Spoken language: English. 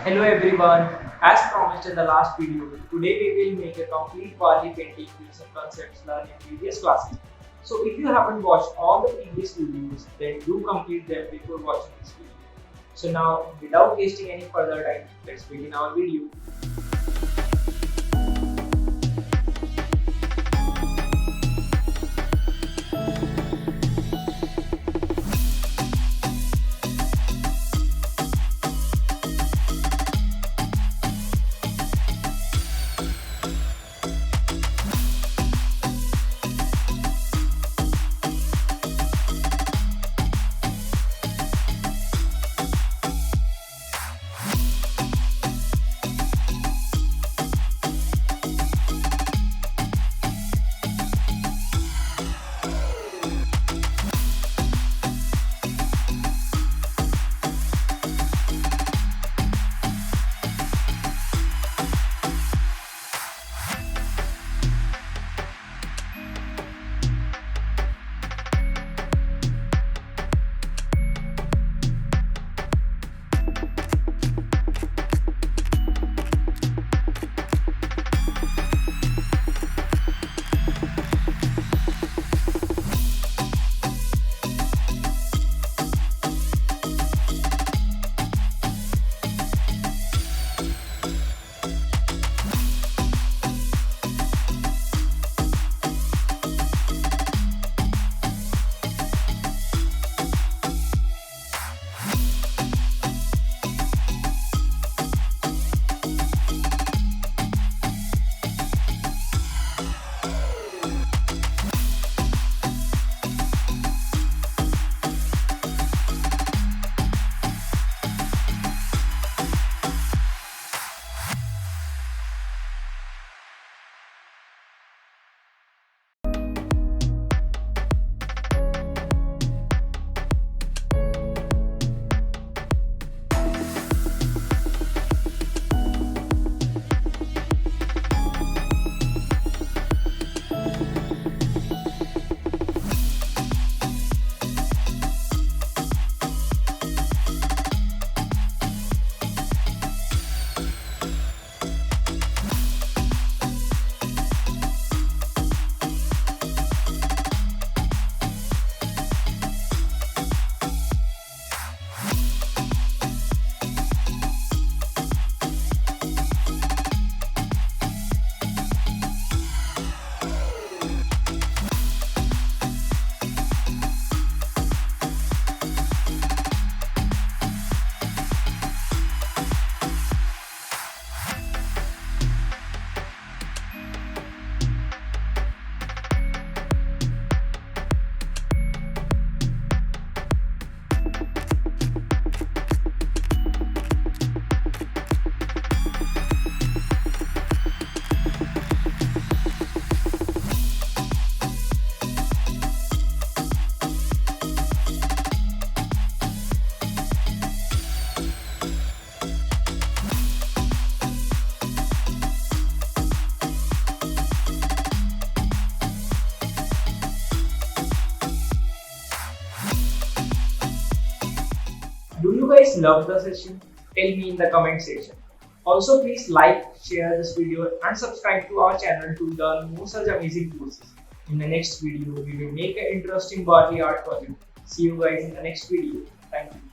Hello everyone, as promised in the last video, today we will make a complete Warli painting with some concepts learned in previous classes. So if you haven't watched all the previous videos, then do complete them before watching this video. So now, without wasting any further time, let's begin our video. Do you guys love the session? Tell me in the comment section. Also, please like, share this video and subscribe to our channel to learn more such amazing courses. In the next video, we will make an interesting Warli art project. See you guys in the next video. Thank you.